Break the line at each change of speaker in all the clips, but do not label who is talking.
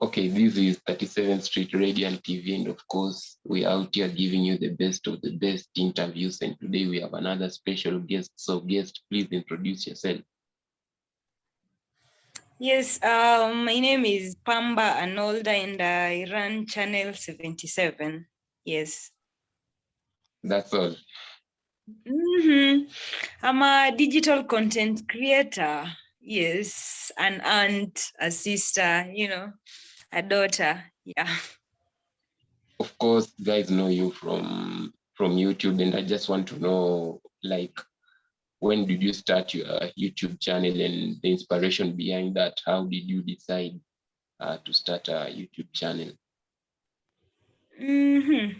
Okay, this is 37th Street Radio and TV, and of course, we're out here giving you the best of the best interviews. And today we have another special guest. So, guest, please introduce yourself.
Yes, my name is Pamba Arnolda and I run Chanell 77. Yes.
That's all.
I'm a digital content creator. Yes, an aunt, a sister, a daughter. Yeah.
Of course, guys know you from YouTube, and I just want to know, like, when did you start your YouTube channel and the inspiration behind that? How did you decide to start a YouTube channel?
It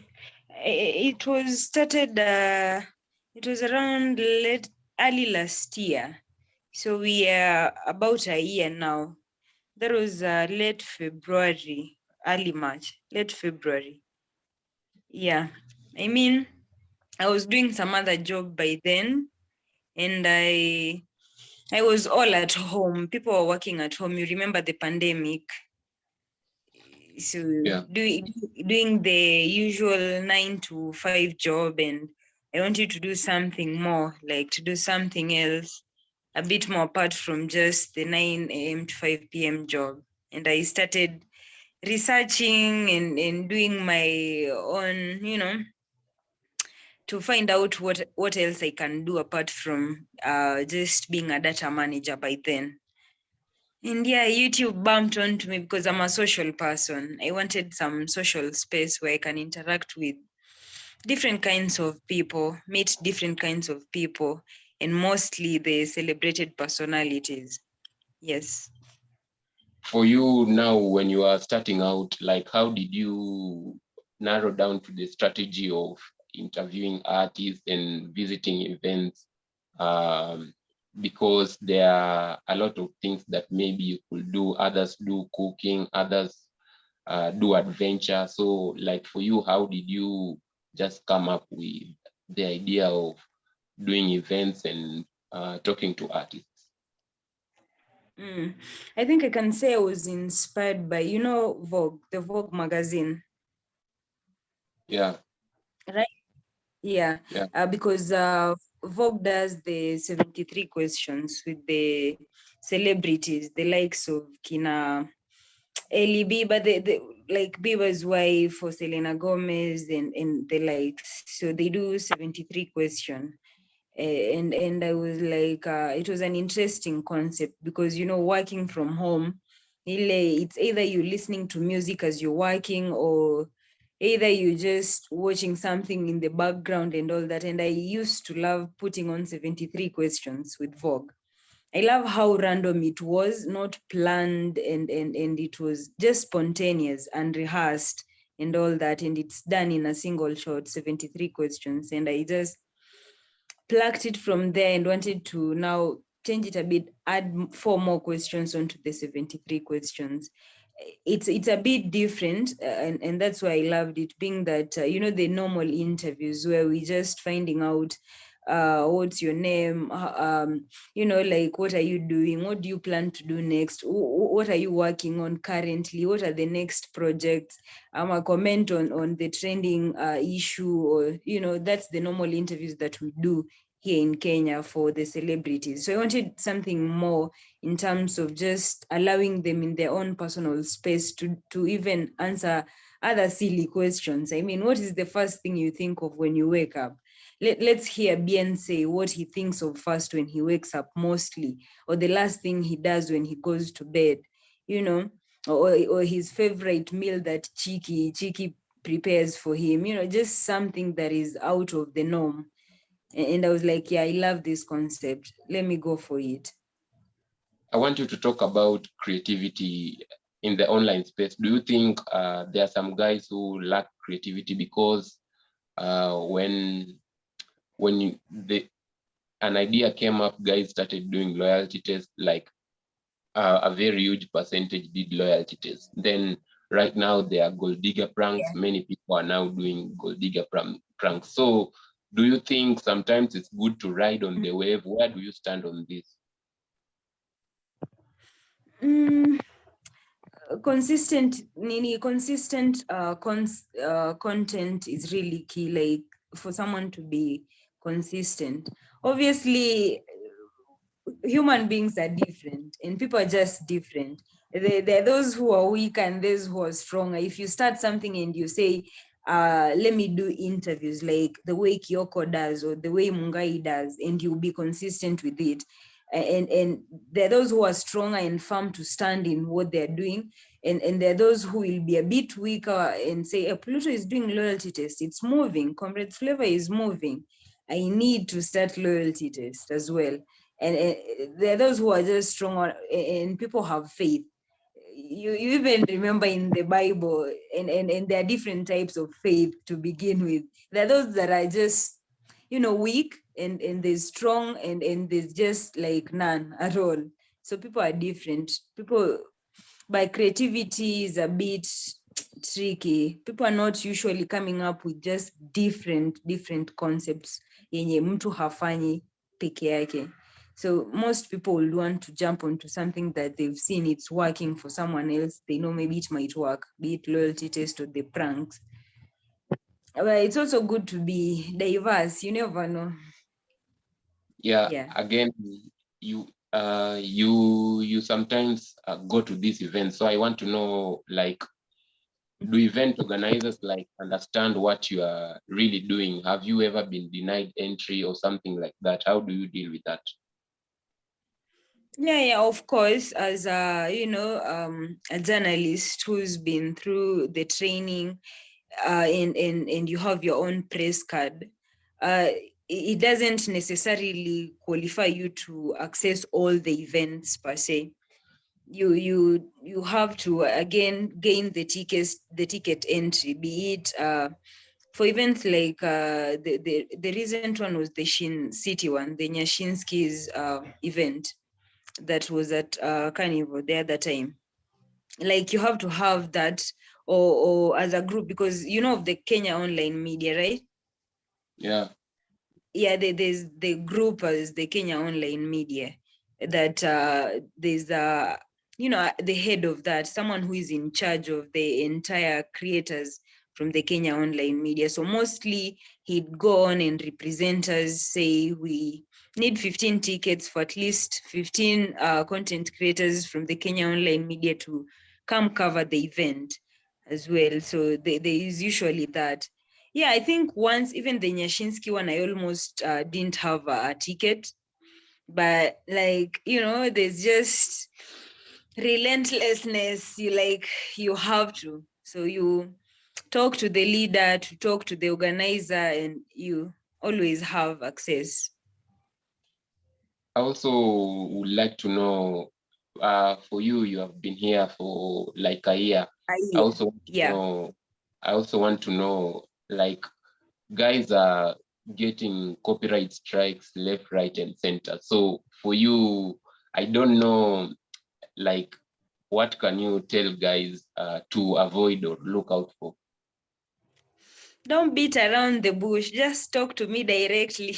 was started. It was around early last year, so we are about a year now. That was late February, early March, late February. Yeah, I mean, I was doing some other job by then, and I was all at home. People were working at home. You remember the pandemic? So
Yeah.
doing the usual 9 to 5 job, and I wanted to do something more, like to do something else, a bit more apart from just the 9 a.m. to 5 p.m. job. And I started researching and doing my own, to find out what else I can do apart from just being a data manager by then. And yeah, YouTube bumped onto me because I'm a social person. I wanted some social space where I can interact with different kinds of people, meet different kinds of people, and mostly the celebrated personalities. Yes.
For you now, when you are starting out, like, how did you narrow down to the strategy of interviewing artists and visiting events? Because there are a lot of things that maybe you could do. Others do cooking, others do adventure. So, like, for you, how did you just come up with the idea of doing events and talking to artists?
I think I can say I was inspired by, Vogue, the Vogue magazine.
Yeah.
Right? Yeah.
Yeah.
Because Vogue does the 73 questions with the celebrities, the likes of Kina Ellie Bieber, like Bieber's wife, or Selena Gomez, and the likes. So they do 73 questions. And I was like, it was an interesting concept because, working from home, it's either you're listening to music as you're working, or either you're just watching something in the background and all that. And I used to love putting on 73 questions with Vogue. I love how random it was, not planned, and it was just spontaneous and rehearsed and all that. And it's done in a single shot, 73 questions. And I just plucked it from there and wanted to now change it a bit, add 4 more questions onto the 73 questions. It's a bit different, and that's why I loved it, being that the normal interviews where we just finding out what's your name, like what are you doing, what do you plan to do next, what are you working on currently, what are the next projects, a comment on the trending issue, or that's the normal interviews that we do here in Kenya for the celebrities. So I wanted something more in terms of just allowing them in their own personal space to even answer other silly questions. I mean, what is the first thing you think of when you wake up? Let's hear Bien say what he thinks of first when he wakes up mostly, or the last thing he does when he goes to bed, or his favorite meal that Chiki prepares for him, just something that is out of the norm. And I was like, yeah, I love this concept. Let me go for it.
I want you to talk about creativity in the online space. Do you think there are some guys who lack creativity because when an idea came up, guys started doing loyalty tests, like a very huge percentage did loyalty tests. Then right now there are gold digger pranks. Yeah. Many people are now doing gold digger pranks. So do you think sometimes it's good to ride on the wave? Where do you stand on this?
consistent content is really key, like for someone to be consistent. Obviously, human beings are different and people are just different. There are those who are weak and those who are stronger. If you start something and you say, let me do interviews like the way Kyoko does or the way Mungai does, and you'll be consistent with it. And there are those who are stronger and firm to stand in what they're doing. And there are those who will be a bit weaker and say, Pluto is doing loyalty test. It's moving. Comrade Flavor is moving. I need to start loyalty test as well. And there are those who are just strong and people have faith. You even remember in the Bible, and there are different types of faith to begin with. There are those that are just, weak, and there's strong, and there's just like none at all. So people are different. People, by creativity is a bit tricky. People are not usually coming up with just different concepts yenye mtu hafanyi peke yake. So most people will want to jump onto something that they've seen it's working for someone else. They know maybe it might work, be it loyalty test or the pranks. But it's also good to be diverse. You never know.
Yeah,
Yeah.
again, you sometimes go to these events, so I want to know, like, do event organizers like understand what you are really doing? Have you ever been denied entry or something like that? How do you deal with that?
Yeah, of course. As a journalist who's been through the training, and you have your own press card, it doesn't necessarily qualify you to access all the events per se. You have to again gain the ticket entry, be it for events like the recent one was the Shin City one, the Nyashinsky's event that was at Carnival the other time. Like you have to have that, or as a group, because of the Kenya Online Media, right?
Yeah.
Yeah, there's the group as the Kenya Online Media, that there's the head of that, someone who is in charge of the entire creators from the Kenya Online Media. So mostly he'd go on and represent us, say we need 15 tickets for at least 15 content creators from the Kenya Online Media to come cover the event as well. So there is usually that. Yeah, I think once, even the Nyashinsky one, I almost didn't have a ticket. But there's just relentlessness. You have to. So you talk to the leader, to talk to the organizer, and you always have access.
I also would like to know, for you have been here for like a year. I also want to
Yeah.
know, I also want to know, like, guys are getting copyright strikes left, right, and center. So for you, I don't know, like, what can you tell guys to avoid or look out for?
Don't beat around the bush. Just talk to me directly.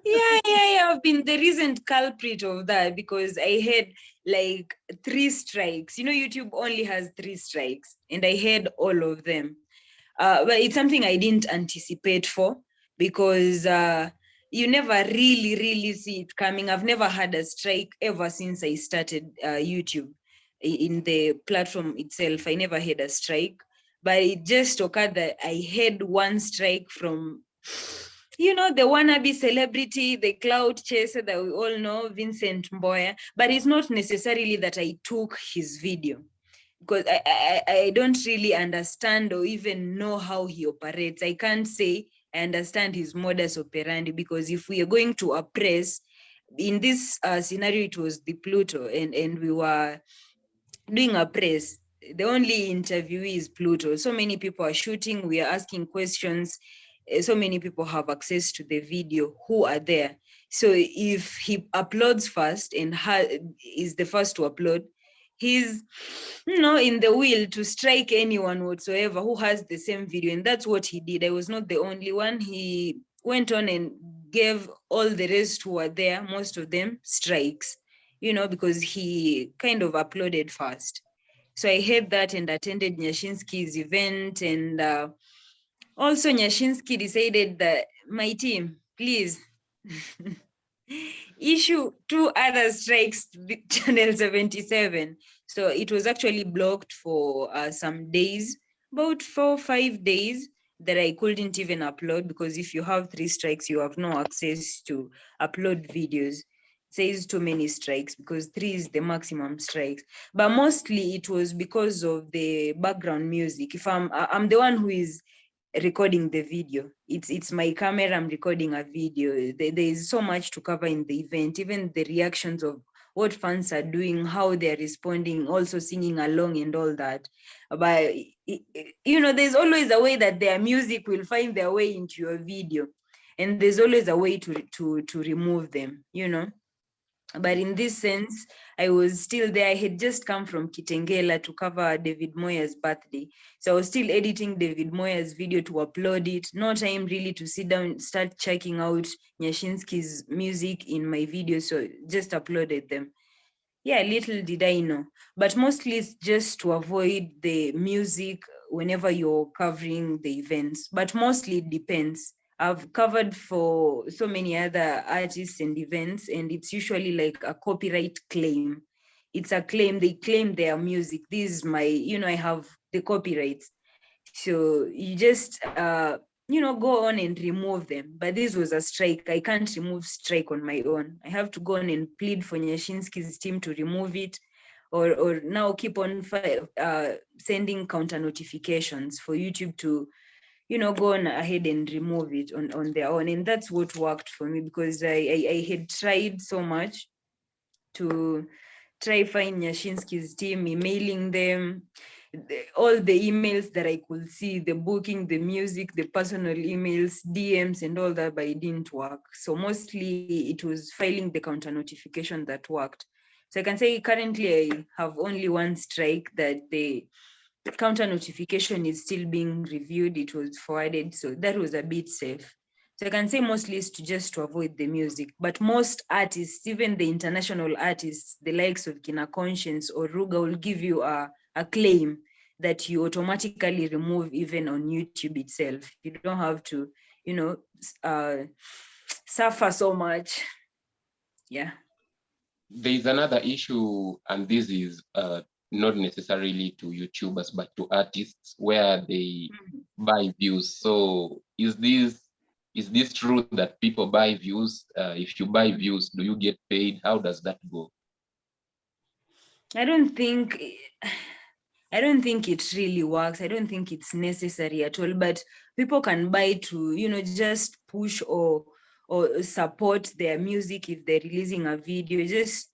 Yeah. I've been the recent culprit of that, because I had like 3 strikes. YouTube only has 3 strikes, and I had all of them. But it's something I didn't anticipate for, because you never really see it coming. I've never had a strike ever since I started YouTube. In the platform itself, I never had a strike, but it just occurred that I had one strike from the wannabe celebrity, the cloud chaser that we all know, Vincent Mboya. But it's not necessarily that I took his video, because I don't really understand or even know how he operates. I can't say I understand his modus operandi, because if we are going to oppress, in this scenario, it was the Pluto, and we were doing a press. The only interviewee is Pluto. So many people are shooting, we are asking questions. So many people have access to the video who are there. So if he uploads first and is the first to upload, he's in the will to strike anyone whatsoever who has the same video. And that's what he did. I was not the only one. He went on and gave all the rest who were there, most of them, strikes. because he kind of uploaded fast. So I heard that and attended Nyashinsky's event. And also Nyashinsky decided that my team, please issue 2 other strikes with Channel 77. So it was actually blocked for some days, about 4 or 5 days, that I couldn't even upload, because if you have 3 strikes, you have no access to upload videos. It says too many strikes because 3 is the maximum strikes. But mostly it was because of the background music. If I'm the one who is recording the video, it's my camera, I'm recording a video. There is so much to cover in the event, even the reactions of what fans are doing, how they're responding, also singing along and all that. But there's always a way that their music will find their way into your video, and there's always a way to remove them. But in this sense, I was still there. I had just come from Kitengela to cover David Moyer's birthday. So I was still editing David Moyer's video to upload it. No time really to sit down, start checking out Nyashinsky's music in my video. So just uploaded them. Yeah, little did I know. But mostly it's just to avoid the music whenever you're covering the events. But mostly it depends. I've covered for so many other artists and events, and it's usually like a copyright claim. It's a claim, they claim their music. This is my, I have the copyrights. So you just, go on and remove them. But this was a strike. I can't remove strike on my own. I have to go on and plead for Nyashinsky's team to remove it, or now keep on sending counter notifications for YouTube to go on ahead and remove it on their own. And that's what worked for me, because I had tried so much to try find Nyashinsky's team, emailing them, all the emails that I could see, the booking, the music, the personal emails, DMs and all that, but it didn't work. So mostly it was filing the counter notification that worked. So I can say currently I have only one strike that the counter notification is still being reviewed. It was forwarded, so that was a bit safe. So I can say mostly is to avoid the music. But most artists, even the international artists, the likes of Kina Conscience or Ruga, will give you a claim that you automatically remove even on YouTube itself. You don't have to, suffer so much. Yeah.
There's another issue, and this is not necessarily to YouTubers, but to artists, where they buy views. So is this true that people buy views? If you buy views, do you get paid? How does that go?
I don't think it really works. I don't think it's necessary at all, but people can buy to, just push or support their music if they're releasing a video, just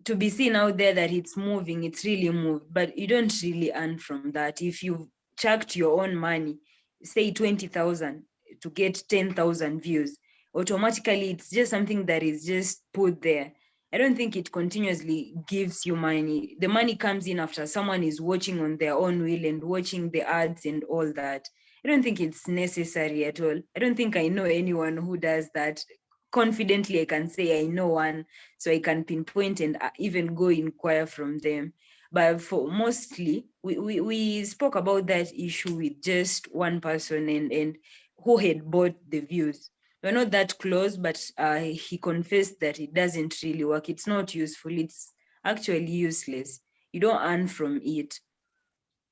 to be seen out there that it's moving, it's really moved, but you don't really earn from that. If you've chucked your own money, say 20,000 to get 10,000 views, automatically it's just something that is just put there. I don't think it continuously gives you money. The money comes in after someone is watching on their own will and watching the ads and all that. I don't think it's necessary at all. I don't think I know anyone who does that. Confidently, I can say I know one, so I can pinpoint and even go inquire from them. But for mostly, we spoke about that issue with just one person and who had bought the views. We're not that close, but he confessed that it doesn't really work. It's not useful. It's actually useless. You don't earn from it.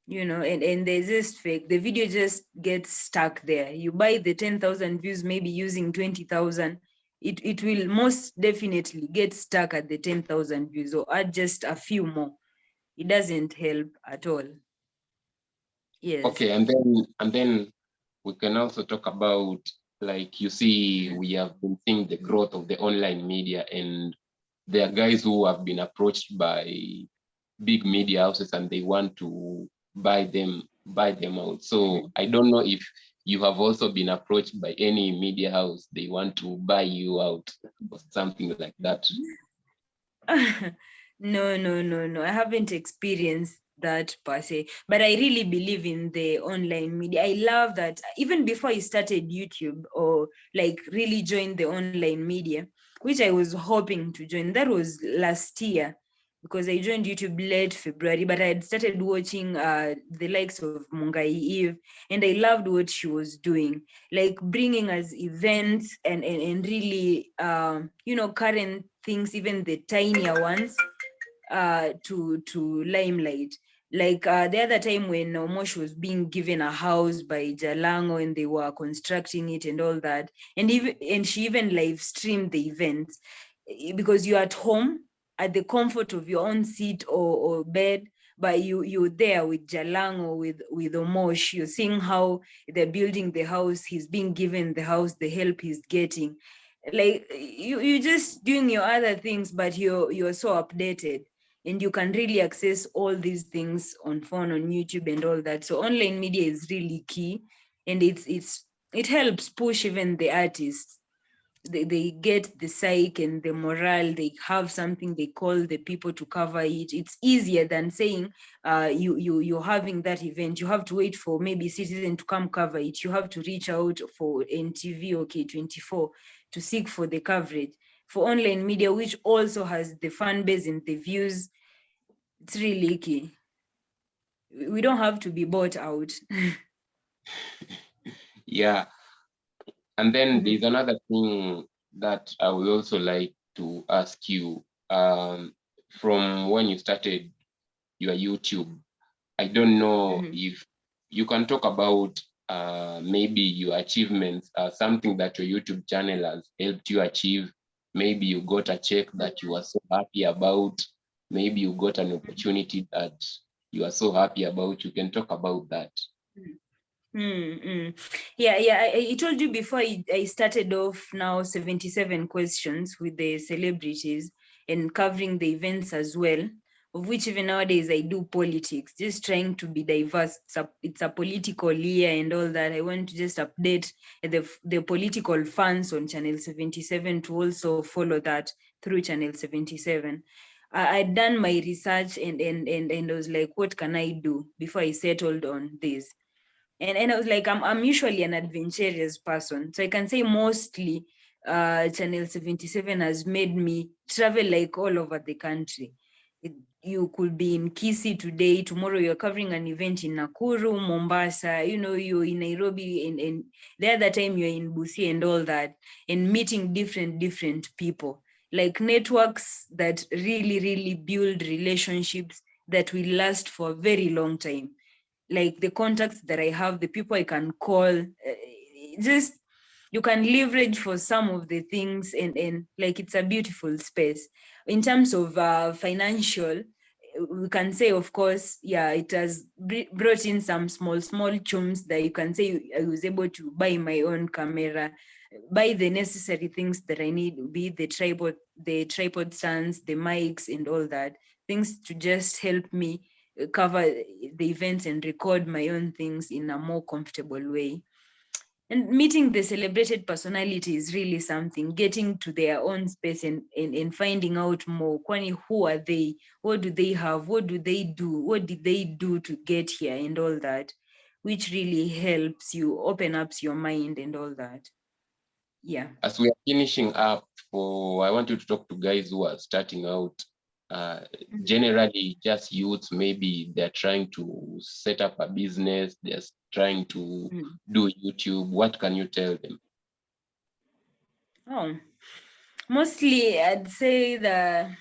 And there's just fake. The video just gets stuck there. You buy the 10,000 views, maybe using 20,000. It will most definitely get stuck at the 10,000 views, or add just a few more. It doesn't help at all. Yes.
Okay, and then we can also talk about, like, you see, we have been seeing the growth of the online media, and there are guys who have been approached by big media houses and they want to buy them out. So I don't know if you have also been approached by any media house, they want to buy you out or something like that.
No. I haven't experienced that per se, but I really believe in the online media. I love that even before I started YouTube or like really joined the online media, which I was hoping to join. That was last year, because I joined YouTube late February, but I had started watching the likes of Mungai Eve, and I loved what she was doing, like bringing us events and really, current things, even the tinier ones, to limelight. Like the other time when Omosh was being given a house by Jalango and they were constructing it and all that, and she even live streamed the events, because you're at home at the comfort of your own seat or bed, but you're there with Jalango, with Omosh. You're seeing how they're building the house, he's being given the house, the help he's getting. Like you just doing your other things, but you're so updated, and you can really access all these things on phone, on YouTube and all that. So online media is really key, and it helps push even the artists. They get the psyche and the morale, they have something, they call the people to cover it. It's easier than saying you're having that event, you have to wait for maybe Citizen to come cover it, you have to reach out for NTV or K24 to seek for the coverage. For online media, which also has the fan base and the views, it's really key. We don't have to be bought out.
Yeah. And then there's another thing that I would also like to ask you. From when you started your YouTube, I don't know if you can talk about maybe your achievements, something that your YouTube channel has helped you achieve. Maybe you got a check that you are so happy about. Maybe you got an opportunity that you are so happy about. You can talk about that.
Yeah. I told you before, I started off now 77 questions with the celebrities and covering the events as well, of which even nowadays I do politics, just trying to be diverse. It's a political year and all that. I want to just update the political fans on Channel 77 to also follow that through Channel 77. I'd done my research and I was like, what can I do before I settled on this? And I was like, I'm usually an adventurous person, so I can say mostly Channel 77 has made me travel like all over the country. You could be in Kisii today, tomorrow you're covering an event in Nakuru, Mombasa, you're in Nairobi, and the other time you're in Busia and all that, and meeting different people, like networks that really build relationships that will last for a very long time. Like the contacts that I have, the people I can call, just you can leverage for some of the things, and like it's a beautiful space. In terms of financial, we can say, of course, yeah, it has brought in some small chums that you can say I was able to buy my own camera, buy the necessary things that I need, be the tripod stands, the mics and all that, things to just help me cover the events and record my own things in a more comfortable way. And meeting the celebrated personality is really something, getting to their own space and finding out more. Kwani, who are they? What do they have? What do they do? What did they do to get here and all that, which really helps you open up your mind and all that. Yeah.
As we are finishing up, I want you to talk to guys who are starting out. Generally, just youths, maybe they're trying to set up a business, they're trying to do YouTube. What can you tell them?
Oh, mostly I'd say the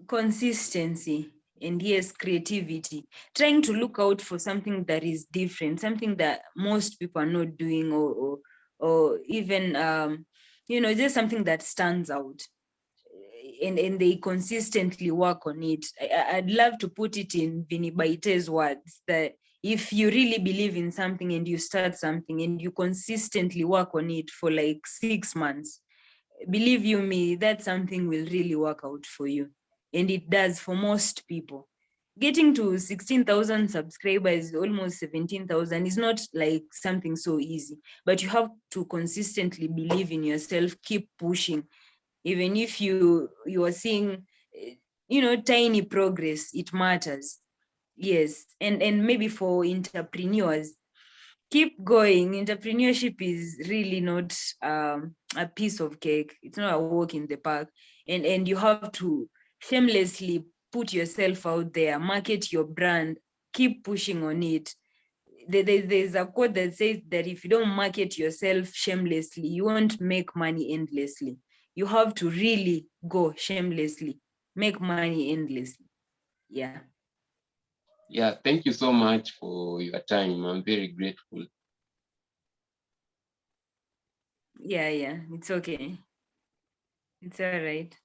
consistency, and yes, creativity, trying to look out for something that is different, something that most people are not doing, or even just something that stands out, and they consistently work on it. I'd love to put it in Vinny Baite's words, that if you really believe in something and you start something and you consistently work on it for like 6 months, believe you me, that something will really work out for you. And it does for most people. Getting to 16,000 subscribers, almost 17,000, is not like something so easy, but you have to consistently believe in yourself, keep pushing. Even if you are seeing, tiny progress, it matters. Yes. And maybe for entrepreneurs, keep going. Entrepreneurship is really not a piece of cake. It's not a walk in the park, and you have to shamelessly put yourself out there, market your brand, keep pushing on it. There's a quote that says that if you don't market yourself shamelessly, you won't make money endlessly. You have to really go shamelessly, make money endlessly. Yeah.
Yeah, thank you so much for your time. I'm very grateful.
Yeah, it's okay. It's all right.